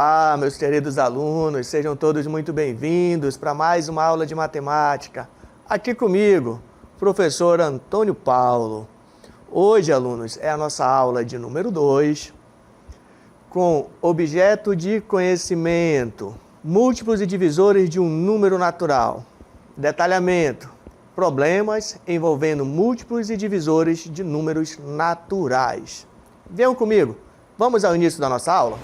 Olá, meus queridos alunos, sejam todos muito bem-vindos para mais uma aula de matemática. Aqui comigo, professor Antônio Paulo. Hoje, alunos, é a nossa aula de número 2, com objeto de conhecimento, múltiplos e divisores de um número natural. Detalhamento, problemas envolvendo múltiplos e divisores de números naturais. Venham comigo, vamos ao início da nossa aula?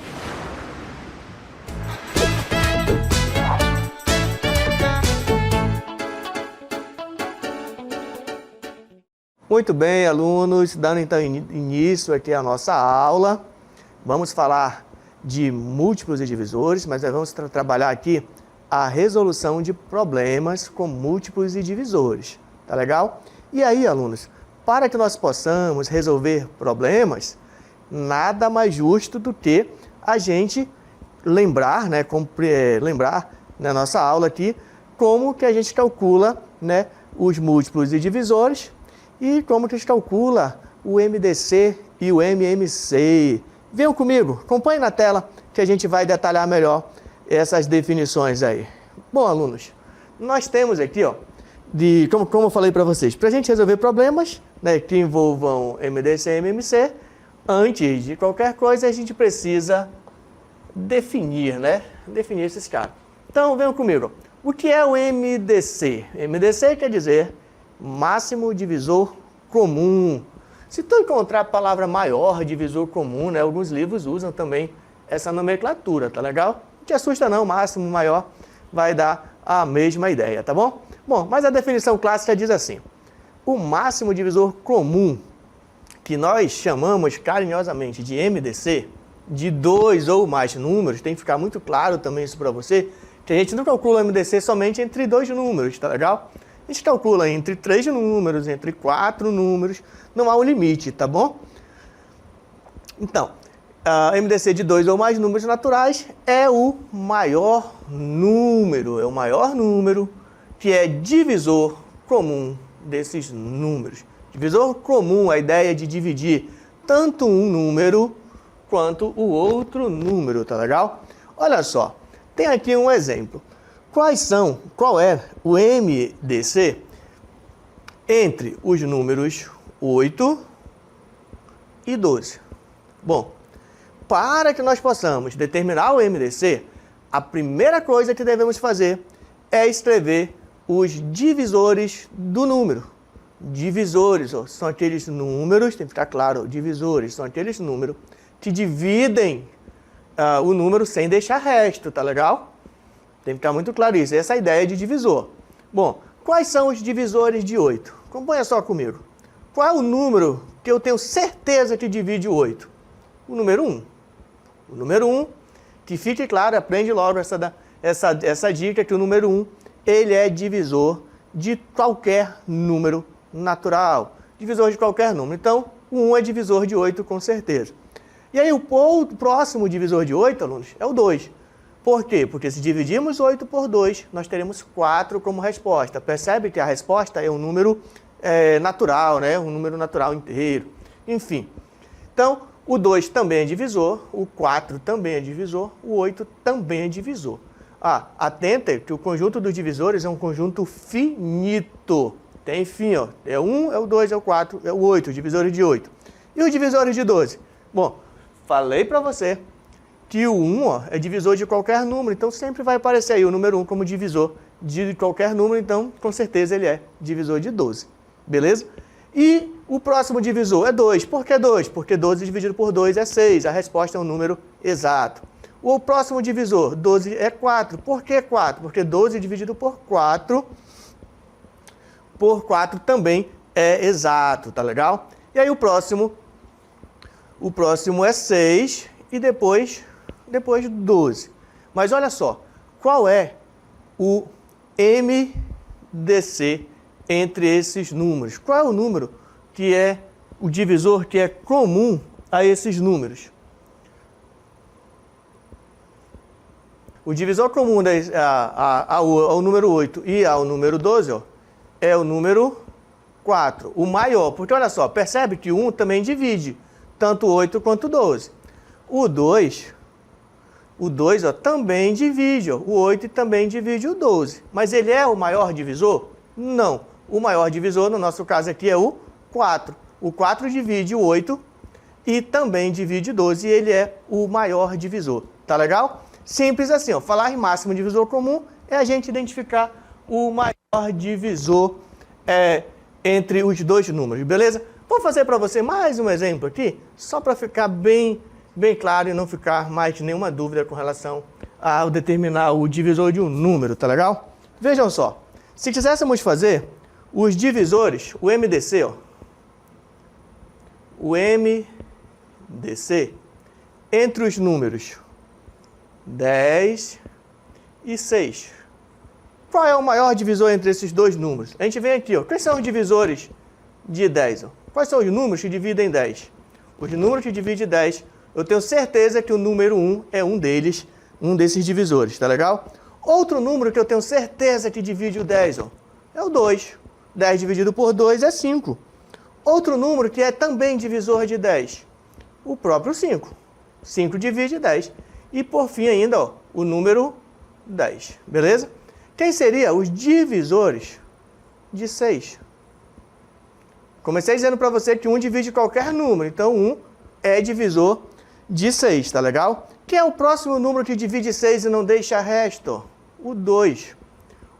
Muito bem, alunos, dando então início aqui à nossa aula, vamos falar de múltiplos e divisores, mas nós vamos trabalhar aqui a resolução de problemas com múltiplos e divisores, tá legal? E aí, alunos, para que nós possamos resolver problemas, nada mais justo do que a gente lembrar, lembrar na nossa aula aqui, como que a gente calcula, os múltiplos e divisores, e como que a gente calcula o MDC e o MMC. Venham comigo, acompanhe na tela que a gente vai detalhar melhor essas definições aí. Bom, alunos, nós temos aqui, como eu falei para vocês, para a gente resolver problemas que envolvam MDC e MMC, antes de qualquer coisa a gente precisa definir, definir esses caras. Então, venham comigo. O que é o MDC? MDC quer dizer máximo divisor comum. Se tu encontrar a palavra maior divisor comum, alguns livros usam também essa nomenclatura, tá legal? Não te assusta não, máximo, maior, vai dar a mesma ideia, tá bom? Bom, mas a definição clássica diz assim: o máximo divisor comum, que nós chamamos carinhosamente de MDC, de dois ou mais números, tem que ficar muito claro também isso para você, que a gente não calcula o MDC somente entre dois números, tá legal? A gente calcula entre 3 números, entre 4 números, não há um limite, tá bom? Então, a MDC de 2 ou mais números naturais é o maior número que é divisor comum desses números. Divisor comum, a ideia de dividir tanto um número quanto o outro número, tá legal? Olha só, tem aqui um exemplo. Qual é o MDC entre os números 8 e 12? Bom, para que nós possamos determinar o MDC, a primeira coisa que devemos fazer é escrever os divisores do número. Divisores são aqueles números, tem que ficar claro, divisores são aqueles números que dividem o número sem deixar resto, tá legal? Tem que ficar muito claro isso, essa é a ideia de divisor. Bom, quais são os divisores de 8? Acompanha só comigo. Qual é o número que eu tenho certeza que divide o 8? O número 1. O número 1, que fique claro, aprende logo essa dica, que o número 1, ele é divisor de qualquer número natural. Divisor de qualquer número. Então, o 1 é divisor de 8 com certeza. E aí o próximo divisor de 8, alunos, é o 2. Por quê? Porque se dividirmos 8 por 2, nós teremos 4 como resposta. Percebe que a resposta é um número natural, um número natural inteiro. Enfim. Então, o 2 também é divisor, o 4 também é divisor, o 8 também é divisor. Atenta que o conjunto dos divisores é um conjunto finito. Tem fim, é o 1, é o 2, é o 4, é o 8, divisores de 8. E os divisores de 12? Bom, falei para você que o 1 é divisor de qualquer número, então sempre vai aparecer aí o número 1 como divisor de qualquer número, então com certeza ele é divisor de 12, beleza? E o próximo divisor é 2, por que 2? Porque 12 dividido por 2 é 6, a resposta é um número exato. O próximo divisor, 12 é 4, por que 4? Porque 12 dividido por 4 também é exato, tá legal? E aí o próximo é 6 e depois 12. Mas olha só, qual é o MDC entre esses números? Qual é o número que é o divisor que é comum a esses números? O divisor comum ao número 8 e ao número 12 é o número 4, o maior. Porque olha só, percebe que o 1 também divide tanto 8 quanto 12. O 2 O 2 ó, também divide, ó, o 8 também divide o 12. Mas ele é o maior divisor? Não. O maior divisor, no nosso caso aqui, é o 4. O 4 divide o 8 e também divide o 12, e ele é o maior divisor. Tá legal? Simples assim, ó. Falar em máximo divisor comum é a gente identificar o maior divisor entre os dois números, beleza? Vou fazer para você mais um exemplo aqui, só para ficar bem claro e não ficar mais nenhuma dúvida com relação ao determinar o divisor de um número, tá legal? Vejam só, se quiséssemos fazer os divisores, o MDC, ó, o MDC, entre os números 10 e 6. Qual é o maior divisor entre esses dois números? A gente vem aqui, ó, quais são os divisores de 10? Ó? Quais são os números que dividem 10? Os números que dividem 10, eu tenho certeza que o número 1 é um deles, um desses divisores, tá legal? Outro número que eu tenho certeza que divide o 10, ó, é o 2. 10 dividido por 2 é 5. Outro número que é também divisor de 10, o próprio 5. 5 divide 10. E por fim ainda, ó, o número 10, beleza? Quem seriam os divisores de 6? Comecei dizendo para você que 1 divide qualquer número, então 1 é divisor de 6, tá legal? Quem é o próximo número que divide 6 e não deixa resto? O 2.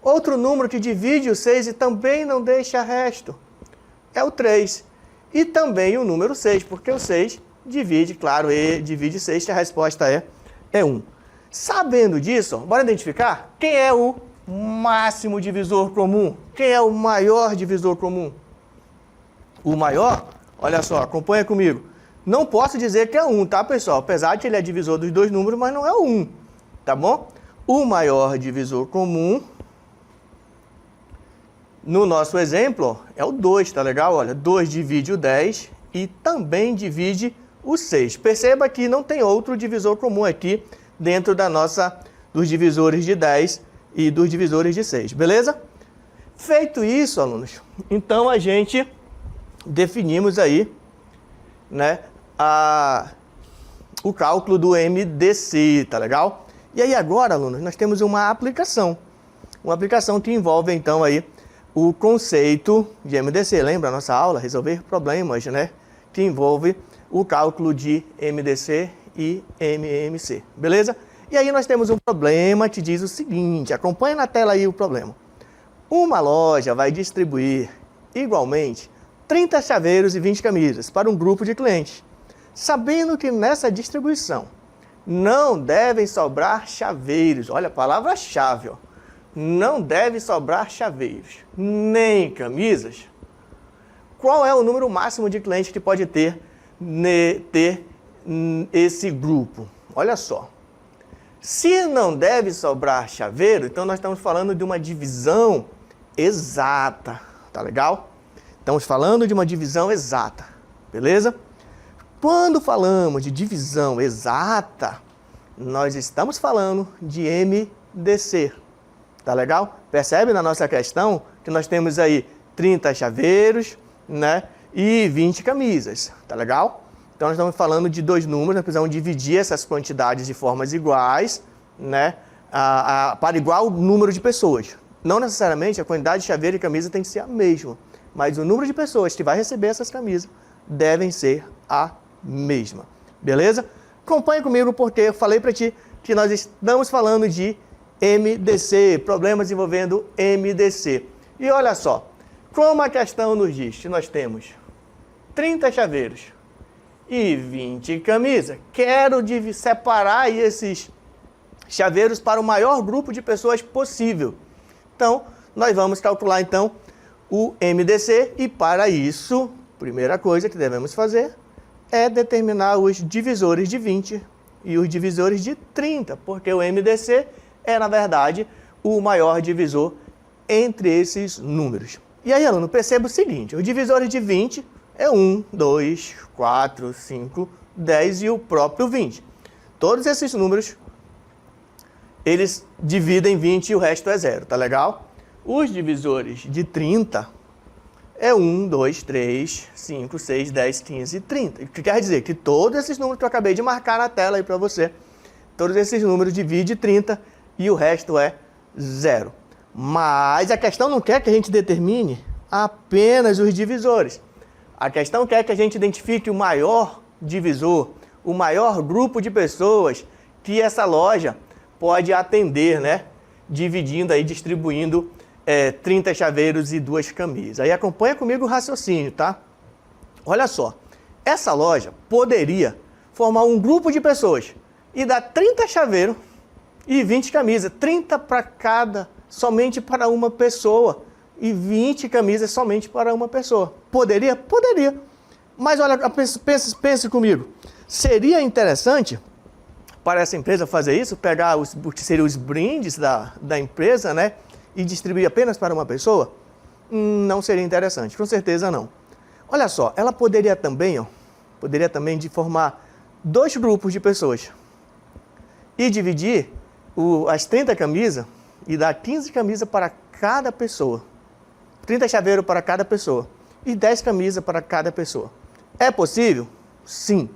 Outro número que divide o 6 e também não deixa resto é o 3. E também o número 6, porque o 6 divide, claro, e divide 6, que a resposta é 1. Sabendo disso, bora identificar quem é o máximo divisor comum. Quem é o maior divisor comum? O maior, olha só, acompanha comigo. Não posso dizer que é 1, tá, pessoal? Apesar de ele é divisor dos dois números, mas não é o 1, tá bom? O maior divisor comum, no nosso exemplo, ó, é o 2, tá legal? Olha, 2 divide o 10 e também divide o 6. Perceba que não tem outro divisor comum aqui dentro dos divisores de 10 e dos divisores de 6, beleza? Feito isso, alunos, então a gente definimos aí, né, o cálculo do MDC, tá legal? E aí agora, alunos, nós temos uma aplicação que envolve então aí o conceito de MDC. Lembra a nossa aula? Resolver problemas, né? Que envolve o cálculo de MDC e MMC, beleza? E aí nós temos um problema que diz o seguinte, acompanha na tela aí o problema. Uma loja vai distribuir igualmente 30 chaveiros e 20 camisas para um grupo de clientes, sabendo que nessa distribuição não devem sobrar chaveiros. Olha a palavra-chave, ó. Não deve sobrar chaveiros, nem camisas. Qual é o número máximo de clientes que pode ter esse grupo? Olha só. Se não deve sobrar chaveiro, então nós estamos falando de uma divisão exata, tá legal? Estamos falando de uma divisão exata, beleza? Quando falamos de divisão exata, nós estamos falando de MDC. Tá legal? Percebe na nossa questão que nós temos aí 30 chaveiros, né, e 20 camisas, tá legal? Então nós estamos falando de dois números, nós precisamos dividir essas quantidades de formas iguais, né, para igual número de pessoas. Não necessariamente a quantidade de chaveiro e camisa tem que ser a mesma, mas o número de pessoas que vai receber essas camisas devem ser a mesma, beleza? Acompanhe comigo porque eu falei para ti que nós estamos falando de MDC, problemas envolvendo MDC. E olha só, como a questão nos diz que nós temos 30 chaveiros e 20 camisas, quero separar aí esses chaveiros para o maior grupo de pessoas possível. Então, nós vamos calcular então o MDC e para isso, primeira coisa que devemos fazer é determinar os divisores de 20 e os divisores de 30, porque o MDC é, na verdade, o maior divisor entre esses números. E aí, aluno, perceba o seguinte, os divisores de 20 é 1, 2, 4, 5, 10 e o próprio 20. Todos esses números, eles dividem 20 e o resto é 0, tá legal? Os divisores de 30 é 1, 2, 3, 5, 6, 10, 15 e 30. O que quer dizer? Que todos esses números que eu acabei de marcar na tela aí para você todos esses números divide 30 e o resto é 0. Mas a questão não quer que a gente determine apenas os divisores. A questão quer que a gente identifique o maior divisor, o maior grupo de pessoas que essa loja pode atender, né? Dividindo aí, distribuindo 30 chaveiros e 2 camisas. Aí acompanha comigo o raciocínio, tá? Olha só, essa loja poderia formar um grupo de pessoas e dar 30 chaveiros e 20 camisas, 30 para cada, somente para uma pessoa, e 20 camisas somente para uma pessoa. Poderia? Poderia. Mas olha, pense comigo, seria interessante para essa empresa fazer isso, pegar o que seriam os brindes da empresa, né, e distribuir apenas para uma pessoa? Não seria interessante, com certeza não. Olha só, ela poderia também de formar 2 grupos de pessoas e dividir as 30 camisas e dar 15 camisas para cada pessoa. 30 chaveiros para cada pessoa e 10 camisas para cada pessoa. É possível? Sim,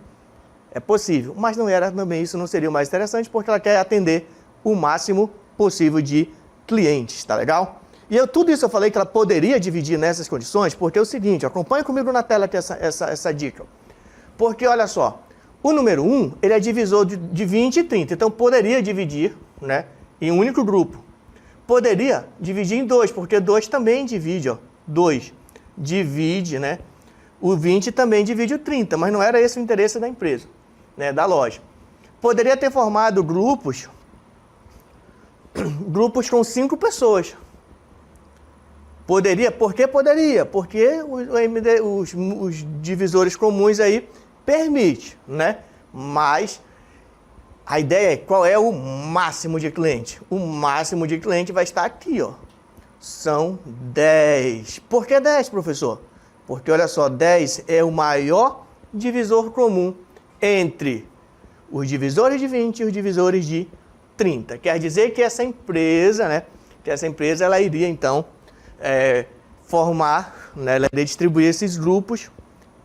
é possível, mas isso não seria o mais interessante, porque ela quer atender o máximo possível de clientes, tá legal? E tudo isso eu falei que ela poderia dividir nessas condições, porque é o seguinte, acompanhe comigo na tela aqui essa dica. Porque olha só, o número 1, ele é divisor de 20 e 30, então poderia dividir, né, em um único grupo. Poderia dividir em 2, porque 2 também divide, ó. 2 divide, né? O 20 também divide o 30, mas não era esse o interesse da empresa, né, da loja. Poderia ter formado grupos com 5 pessoas. Poderia, por que poderia? Porque os divisores comuns aí permite, né? Mas a ideia é qual é o máximo de cliente. O máximo de cliente vai estar aqui, ó. São 10. Por que 10, professor? Porque, olha só, 10 é o maior divisor comum entre os divisores de 20 e os divisores de 30. Quer dizer que essa empresa, né? Ela iria, então, formar, né? Ela iria distribuir esses grupos,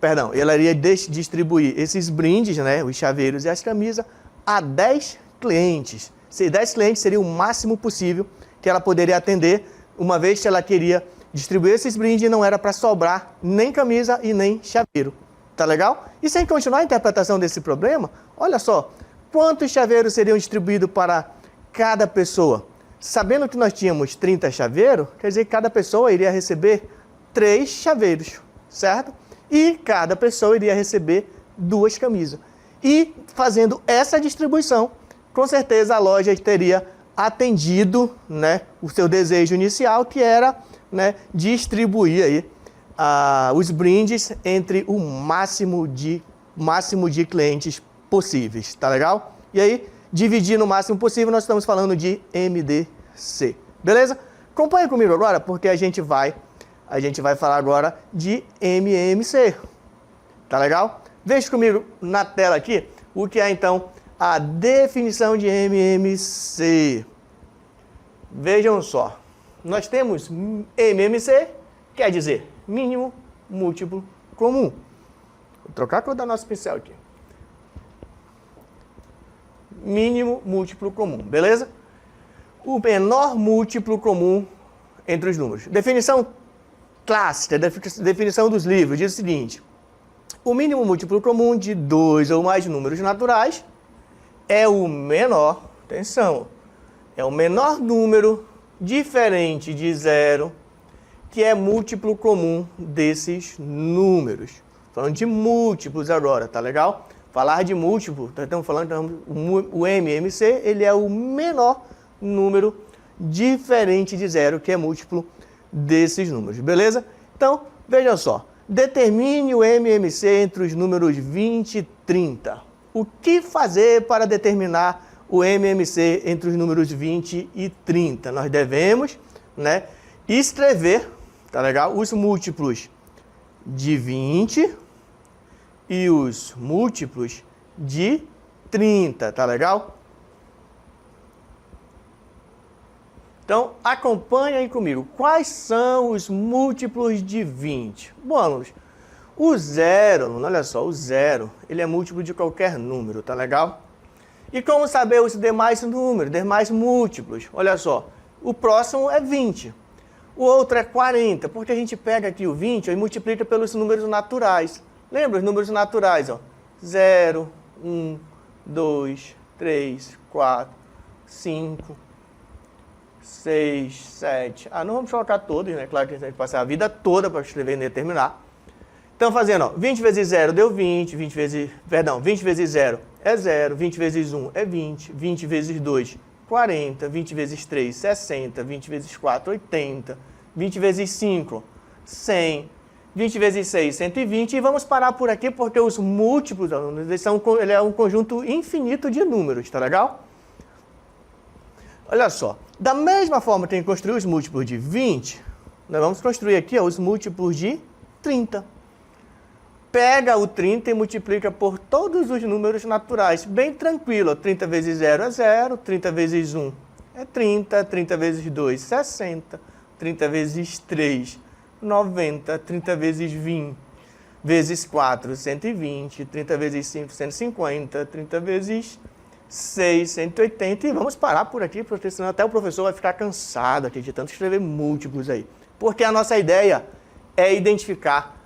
ela iria distribuir esses brindes, né? Os chaveiros e as camisas, a 10 clientes. 10 clientes seria o máximo possível que ela poderia atender, uma vez que ela queria distribuir esses brindes e não era para sobrar nem camisa e nem chaveiro. Tá legal? E sem continuar a interpretação desse problema, olha só, quantos chaveiros seriam distribuídos para cada pessoa? Sabendo que nós tínhamos 30 chaveiros, quer dizer que cada pessoa iria receber 3 chaveiros, certo? E cada pessoa iria receber 2 camisas. E fazendo essa distribuição, com certeza a loja teria atendido, né, o seu desejo inicial, que era, né, distribuir aí, os brindes entre o máximo de clientes possíveis, tá legal? E aí, dividir no máximo possível, nós estamos falando de MDC, beleza? Acompanhe comigo agora, porque a gente vai falar agora de MMC, tá legal? Veja comigo na tela aqui o que é, então, a definição de MMC. Vejam só, nós temos MMC, quer dizer, mínimo múltiplo comum. Vou trocar a cor do nosso pincel aqui. Mínimo múltiplo comum, beleza? O menor múltiplo comum entre os números. Definição clássica, definição dos livros, diz o seguinte: o mínimo múltiplo comum de 2 ou mais números naturais é o menor, atenção, é o menor número diferente de 0 que é múltiplo comum desses números. Falando de múltiplos agora, tá legal? Falar de múltiplo, estamos falando, o MMC, ele é o menor número diferente de 0 que é múltiplo desses números, beleza? Então, veja só, determine o MMC entre os números 20 e 30. O que fazer para determinar o MMC entre os números 20 e 30? Nós devemos, né, escrever, tá legal? Os múltiplos de 20 e os múltiplos de 30, tá legal? Então, acompanhe aí comigo. Quais são os múltiplos de 20? Bom, alunos, o 0, olha só, o 0, ele é múltiplo de qualquer número, tá legal? E como saber os demais números, demais múltiplos? Olha só, o próximo é 20. O outro é 40, porque a gente pega aqui o 20 e multiplica pelos números naturais. Lembra os números naturais? Ó? 0, 1, 2, 3, 4, 5, 6, 7. Não vamos colocar todos, né? Claro que a gente vai passar a vida toda para escrever e nem terminar. Então, fazendo, ó, 20 vezes 0 deu 20, 20 vezes 0 é 0, 20 vezes 1 é 20, 20 vezes 2, 40, 20 vezes 3, 60, 20 vezes 4, 80, 20 vezes 5, 100, 20 vezes 6, 120, e vamos parar por aqui porque os múltiplos, ele é um conjunto infinito de números, tá legal? Olha só, da mesma forma que tem que construir os múltiplos de 20, nós vamos construir aqui ó, os múltiplos de 30. Pega o 30 e multiplica por todos os números naturais, bem tranquilo. 30 vezes 0 é 0, 30 vezes 1 é 30, 30 vezes 2, 60, 30 vezes 3, 90, 30 vezes 20, vezes 4, 120, 30 vezes 5, 150, 30 vezes 6, 180, e vamos parar por aqui, porque senão até o professor vai ficar cansado aqui de tanto escrever múltiplos aí. Porque a nossa ideia é identificar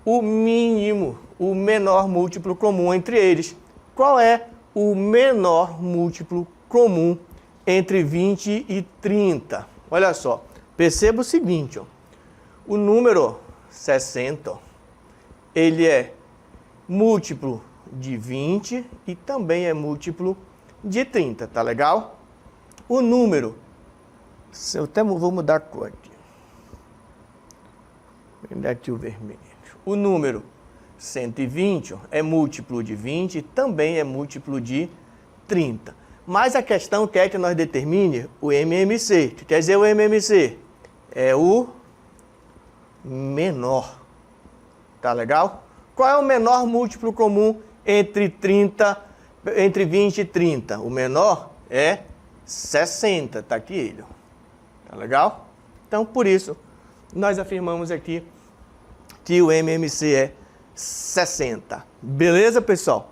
o mínimo, o menor múltiplo comum entre eles. Qual é o menor múltiplo comum entre 20 e 30? Olha só, perceba o seguinte, ó, o número 60, ó, ele é múltiplo de 20 e também é múltiplo de 30, tá legal? O número, eu até vou mudar a cor aqui. Vou dar aqui o vermelho. O número 120 é múltiplo de 20 e também é múltiplo de 30. Mas a questão quer que nós determine o MMC. O que quer dizer o MMC? É o menor. Tá legal? Qual é o menor múltiplo comum entre 20 e 30? O menor é 60. Tá aqui ele. Tá legal? Então, por isso, nós afirmamos aqui que o MMC é 60. Beleza, pessoal?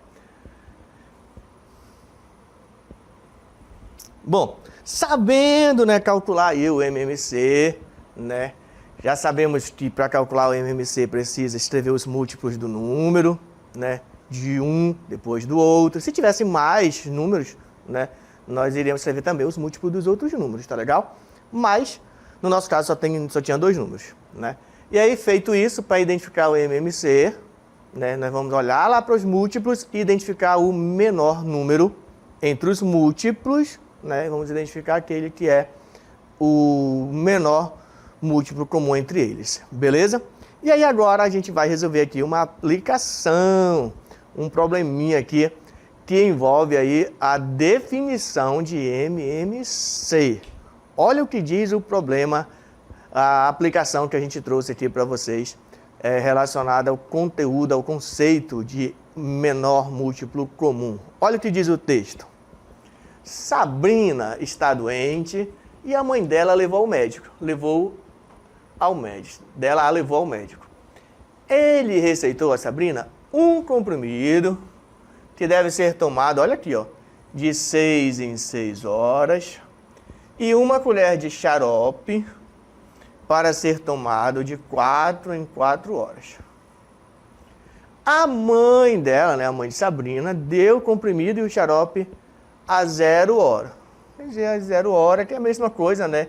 Bom, sabendo, né, calcular aí o MMC, né? Já sabemos que para calcular o MMC precisa escrever os múltiplos do número, né? De um depois do outro. Se tivesse mais números, né, nós iríamos escrever também os múltiplos dos outros números, tá legal? Mas, no nosso caso, só tinha 2 números, né? E aí, feito isso, para identificar o MMC, né, nós vamos olhar lá para os múltiplos e identificar o menor número entre os múltiplos, né? Vamos identificar aquele que é o menor múltiplo comum entre eles, beleza? E aí agora a gente vai resolver aqui uma aplicação, um probleminha aqui que envolve aí a definição de MMC. Olha o que diz o problema, a aplicação que a gente trouxe aqui para vocês, relacionada ao conteúdo, ao conceito de menor múltiplo comum. Olha o que diz o texto. Sabrina está doente e a mãe dela levou ao médico. A levou ao médico. Ele receitou a Sabrina um comprimido que deve ser tomado, olha aqui, ó, de 6 em 6 horas e uma colher de xarope para ser tomado de 4 em 4 horas. A mãe dela, né, a mãe de Sabrina, deu o comprimido e o xarope a 0 hora. Quer dizer, a 0 hora que é a mesma coisa, né?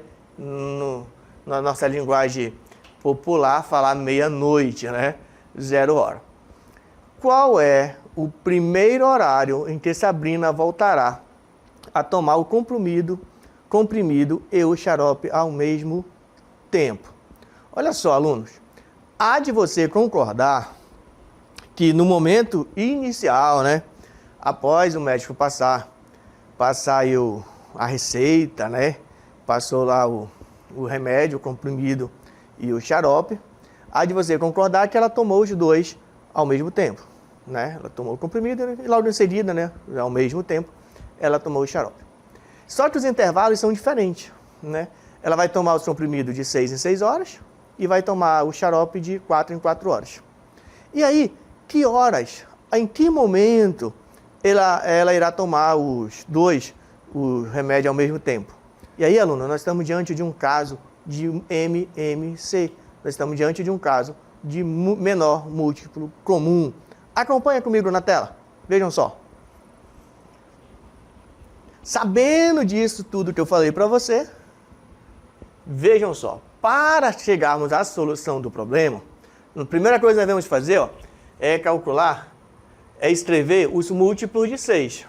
Na nossa linguagem popular, falar meia-noite, né? 0 hora. Qual é o primeiro horário em que Sabrina voltará a tomar o comprimido e o xarope ao mesmo tempo? Olha só, alunos, há de você concordar que no momento inicial, né, após o médico passar aí a receita, né, passou lá o remédio, o comprimido e o xarope, há de você concordar que ela tomou os dois ao mesmo tempo, né? Ela tomou o comprimido e logo em seguida, né, ao mesmo tempo, ela tomou o xarope. Só que os intervalos são diferentes, né? Ela vai tomar o comprimido de 6 em 6 horas e vai tomar o xarope de 4 em 4 horas. E aí, que horas, em que momento ela irá tomar o remédio ao mesmo tempo. E aí, aluno, nós estamos diante de um caso de MMC. Nós estamos diante de um caso de menor múltiplo comum. Acompanha comigo na tela. Vejam só. Sabendo disso tudo que eu falei para você, vejam só. Para chegarmos à solução do problema, a primeira coisa que nós devemos fazer é calcular, é escrever os múltiplos de 6.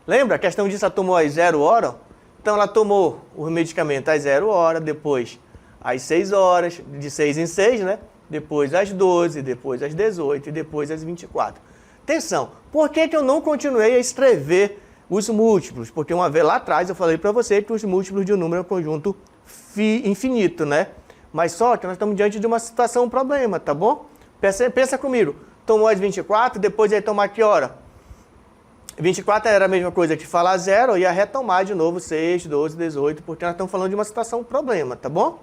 Lembra? A questão disso, ela tomou às 0 horas. Então, ela tomou o medicamento às 0 horas, depois às 6 horas, de 6 em 6, né? Depois às 12, depois às 18 e depois às 24. Atenção, por que eu não continuei a escrever os múltiplos? Porque uma vez lá atrás eu falei para você que os múltiplos de um número é um conjunto infinito, né? Mas só que nós estamos diante de uma situação, um problema, tá bom? Pensa comigo. Tomou às 24, depois ia tomar que hora? 24 era a mesma coisa que falar 0, ia retomar de novo 6, 12, 18, porque nós estamos falando de uma situação, um problema, tá bom?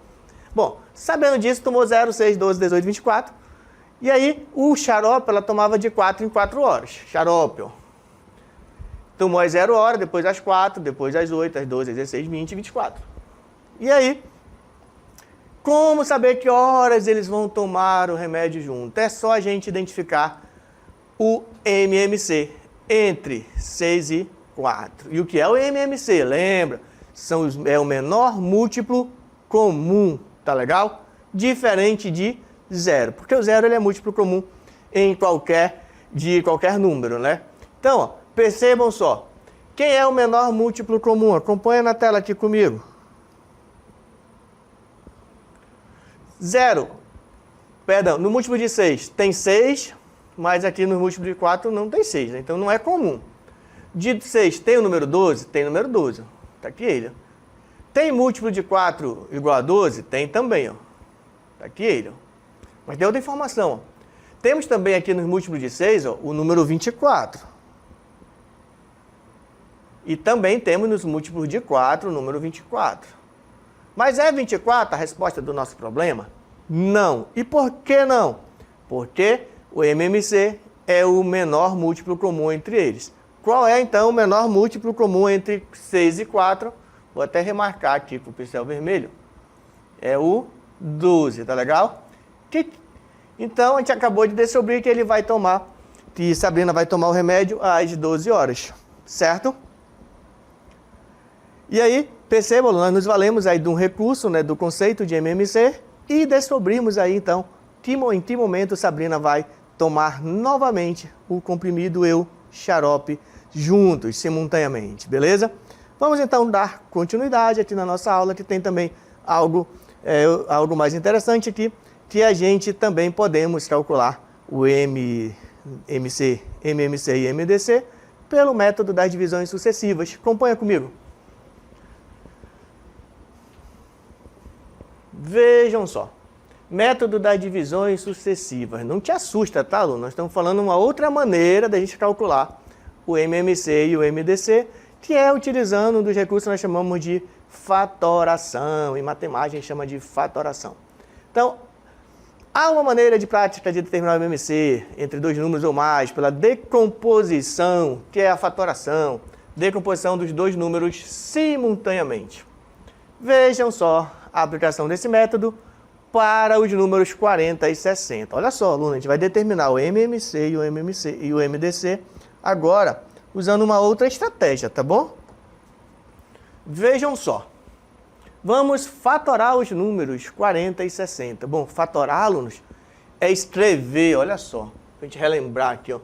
Bom, sabendo disso, tomou 0, 6, 12, 18, 24. E aí, o xarope, ela tomava de 4 em 4 horas. Xarope, ó. Tomou às 0 horas, depois às 4, depois às 8, às 12, às 16, 20 e 24. E aí, como saber que horas eles vão tomar o remédio junto? É só a gente identificar o MMC entre 6 e 4. E o que é o MMC? Lembra? É o menor múltiplo comum, tá legal? Diferente de 0, porque o 0 ele é múltiplo comum de qualquer número, né? Então, ó, percebam só. Quem é o menor múltiplo comum? Acompanha na tela aqui comigo. 0. Perdão, no múltiplo de 6 tem 6, mas aqui no múltiplo de 4 não tem 6, né? Então não é comum. De 6 tem o número 12? Tem o número 12. Tá aqui ele. Tem múltiplo de 4 igual a 12? Tem também, ó. Tá aqui ele, ó. Mas tem outra informação, ó. Temos também aqui no múltiplo de 6, ó, o número 24. E também temos nos múltiplos de 4 o número 24. Mas é 24 a resposta do nosso problema? Não. E por que não? Porque o MMC é o menor múltiplo comum entre eles. Qual é, então, o menor múltiplo comum entre 6 e 4? Vou até remarcar aqui com o pincel vermelho. É o 12, tá legal? Então, a gente acabou de descobrir que ele vai tomar, que Sabrina vai tomar o remédio às 12 horas, certo? E aí, percebam, nós nos valemos aí de um recurso, né, do conceito de MMC e descobrimos aí, então, em que momento Sabrina vai tomar novamente o comprimido xarope juntos, simultaneamente, beleza? Vamos então dar continuidade aqui na nossa aula, que tem também algo mais interessante aqui, que a gente também podemos calcular o MMC e MDC pelo método das divisões sucessivas. Acompanha comigo. Vejam só. Método das divisões sucessivas. Não te assusta, tá, aluno? Nós estamos falando uma outra maneira da gente calcular o MMC e o MDC, que é utilizando um dos recursos que nós chamamos de fatoração. Em matemática, a gente chama de fatoração. Então, há uma maneira de prática de determinar o MMC entre dois números ou mais pela decomposição, que é a fatoração, decomposição dos dois números simultaneamente. Vejam só a aplicação desse método para os números 40 e 60. Olha só, aluno, a gente vai determinar o MMC e o MDC agora usando uma outra estratégia, tá bom? Vejam só. Vamos fatorar os números 40 e 60. Bom, fatorar, alunos, é escrever, olha só, para a gente relembrar aqui, ó.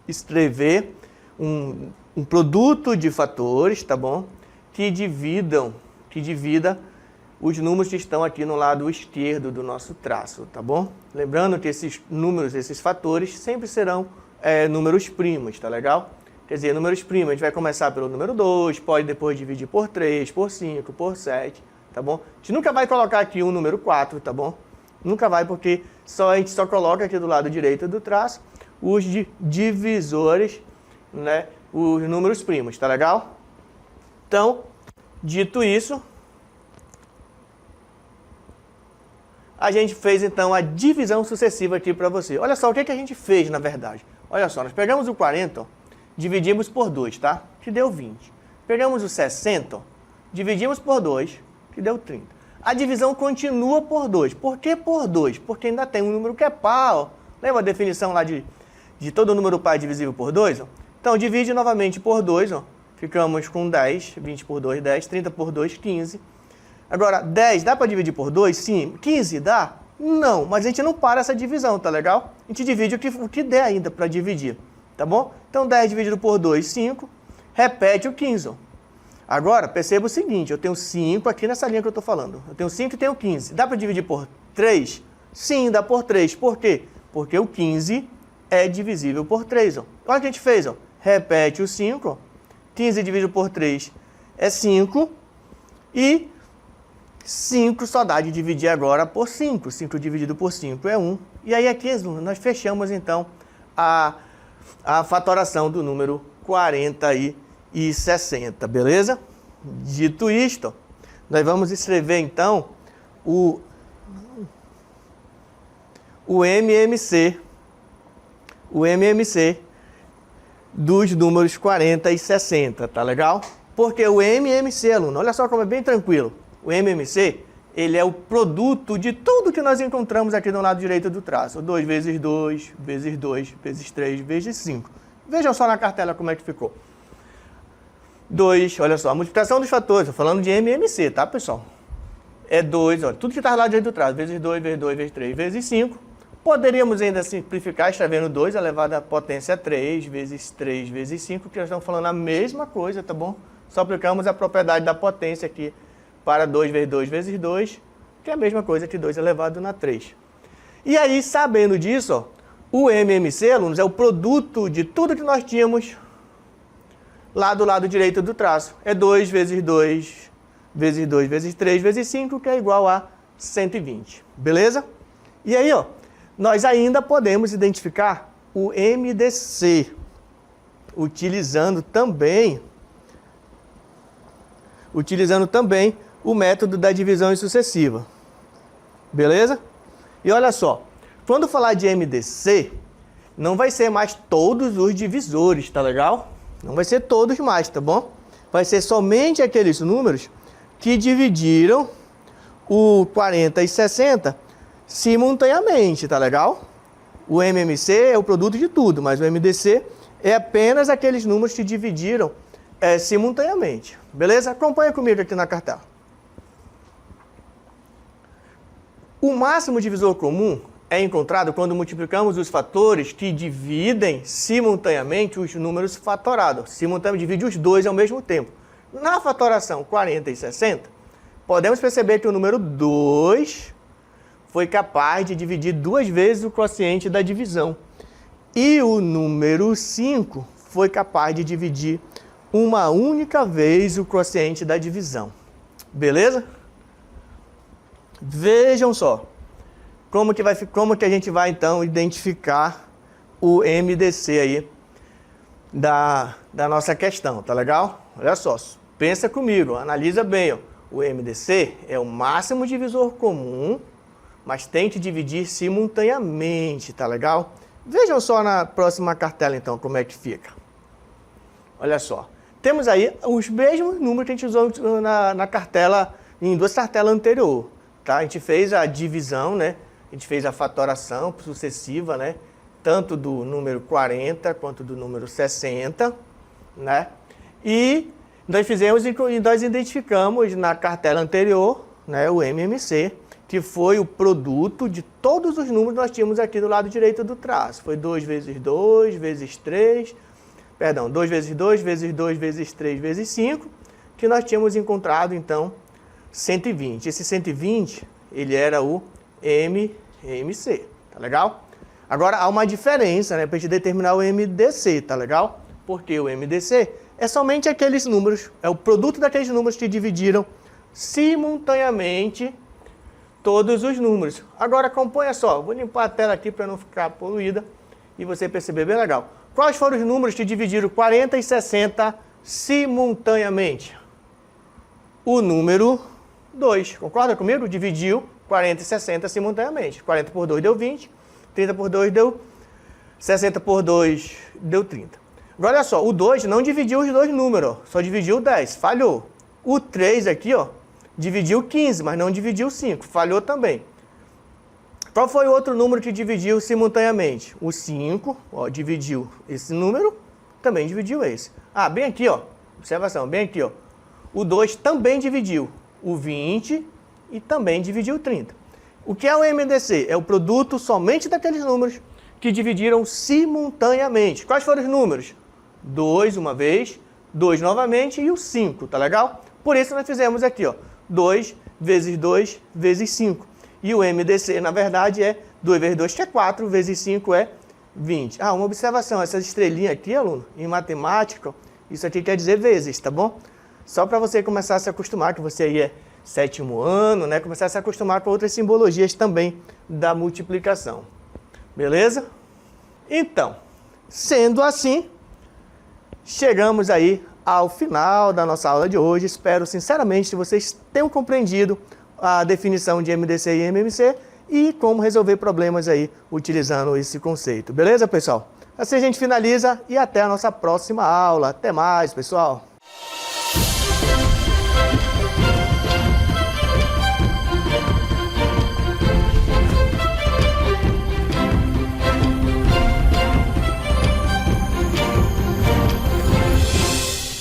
Escrever um produto de fatores, tá bom? Que divida os números que estão aqui no lado esquerdo do nosso traço, tá bom? Lembrando que esses números, esses fatores, sempre serão números primos, tá legal? Quer dizer, números primos, a gente vai começar pelo número 2, pode depois dividir por 3, por 5, por 7, tá bom? A gente nunca vai colocar aqui um número 4, tá bom? Nunca vai, porque a gente só coloca aqui do lado direito do traço os divisores, né? Os números primos, tá legal? Então, dito isso, a gente fez então a divisão sucessiva aqui para você. Olha só o que a gente fez, na verdade. Olha só, nós pegamos o 40, ó, dividimos por 2, tá? Que deu 20. Pegamos o 60, ó, dividimos por 2, que deu 30. A divisão continua por 2. Por que por 2? Porque ainda tem um número que é par, ó. Lembra a definição lá de todo número par divisível por 2? Ó? Então, divide novamente por 2, ó. Ficamos com 10, 20 por 2, 10, 30 por 2, 15. Agora, 10 dá para dividir por 2? Sim. 15 dá? Não, mas a gente não para essa divisão, tá legal? A gente divide o que der ainda para dividir, tá bom? Então, 10 dividido por 2, 5. Repete o 15, ó. Agora, perceba o seguinte, eu tenho 5 aqui nessa linha que eu estou falando. Eu tenho 5 e tenho 15. Dá para dividir por 3? Sim, dá por 3. Por quê? Porque o 15 é divisível por 3. Ó. Olha o que a gente fez. Ó. Repete o 5. Ó. 15 dividido por 3 é 5. E 5 só dá de dividir agora por 5. 5 dividido por 5 é 1. E aí aqui nós fechamos, então, a fatoração do número 40/60, beleza? Dito isto, nós vamos escrever então o MMC dos números 40 e 60, tá legal? Porque o MMC, aluno, olha só como é bem tranquilo. O MMC, ele é o produto de tudo que nós encontramos aqui do lado direito do traço. 2 vezes 2, vezes 2, vezes 3, vezes 5. Vejam só na cartela como é que ficou. 2, olha só, a multiplicação dos fatores, estou falando de MMC, tá, pessoal? É 2, olha, tudo que está lá direito do traço, vezes 2, vezes 2, vezes 3, vezes 5. Poderíamos ainda simplificar escrevendo 2 elevado à potência 3, vezes 3, vezes 5, que nós estamos falando a mesma coisa, tá bom? Só aplicamos a propriedade da potência aqui para 2 vezes 2, vezes 2, que é a mesma coisa que 2 elevado na 3. E aí, sabendo disso, ó, o MMC, alunos, é o produto de tudo que nós tínhamos lá do lado direito do traço. É 2 vezes 2, vezes 2, vezes 3, vezes 5, que é igual a 120. Beleza? E aí, ó, nós ainda podemos identificar o MDC, utilizando também o método da divisão sucessiva. Beleza? E olha só, quando falar de MDC, não vai ser mais todos os divisores, tá legal? Não vai ser todos mais, tá bom? Vai ser somente aqueles números que dividiram o 40 e 60 simultaneamente, tá legal? O MMC é o produto de tudo, mas o MDC é apenas aqueles números que dividiram simultaneamente. Beleza? Acompanha comigo aqui na cartela. O máximo divisor comum é encontrado quando multiplicamos os fatores que dividem simultaneamente os números fatorados. Simultaneamente divide os dois ao mesmo tempo. Na fatoração 40 e 60, podemos perceber que o número 2 foi capaz de dividir 2 vezes o quociente da divisão. E o número 5 foi capaz de dividir uma única vez o quociente da divisão. Beleza? Vejam só. Como que a gente vai, então, identificar o MDC aí da nossa questão, tá legal? Olha só, pensa comigo, analisa bem, ó. O MDC é o máximo divisor comum, mas tem que dividir simultaneamente, tá legal? Vejam só na próxima cartela, então, como é que fica. Olha só, temos aí os mesmos números que a gente usou na cartela, em 2 cartelas anteriores, tá? A gente fez a divisão, né? A gente fez a fatoração sucessiva, né? Tanto do número 40 quanto do número 60, né? E nós identificamos na cartela anterior, né, o MMC, que foi o produto de todos os números que nós tínhamos aqui do lado direito do traço. Foi 2 vezes 2, vezes 3, perdão, 2 vezes 2, vezes 2, vezes 3, vezes 5, que nós tínhamos encontrado, então, 120. Esse 120, ele era o MMC, tá legal? Agora, há uma diferença, né, para a gente determinar o MDC, tá legal? Porque o MDC é somente aqueles números, é o produto daqueles números que dividiram simultaneamente todos os números. Agora, acompanha só, vou limpar a tela aqui para não ficar poluída e você perceber bem legal. Quais foram os números que dividiram 40 e 60 simultaneamente? O número 2, concorda comigo? Dividiu 40 e 60 simultaneamente. 40 por 2 deu 20, 30 por 2 deu 60 por 2 deu 30. Agora, olha só, o 2 não dividiu os dois números, só dividiu o 10, falhou. O 3 aqui, ó, dividiu 15, mas não dividiu 5, falhou também. Qual foi o outro número que dividiu simultaneamente? O 5, ó, dividiu esse número, também dividiu esse. Ah, bem aqui, ó, observação, bem aqui, ó. O 2 também dividiu o 20 e também dividiu o 30. O que é o MDC? É o produto somente daqueles números que dividiram simultaneamente. Quais foram os números? 2 uma vez, 2 novamente e o 5, tá legal? Por isso nós fizemos aqui, ó, 2 vezes 2 vezes 5. E o MDC, na verdade, é 2 vezes 2, que é 4, vezes 5 é 20. Ah, uma observação, essas estrelinhas aqui, aluno, em matemática, isso aqui quer dizer vezes, tá bom? Só para você começar a se acostumar, que você aí é 7º ano, né? Começar a se acostumar com outras simbologias também da multiplicação. Beleza? Então, sendo assim, chegamos aí ao final da nossa aula de hoje. Espero sinceramente que vocês tenham compreendido a definição de MDC e MMC e como resolver problemas aí utilizando esse conceito. Beleza, pessoal? Assim a gente finaliza e até a nossa próxima aula. Até mais, pessoal!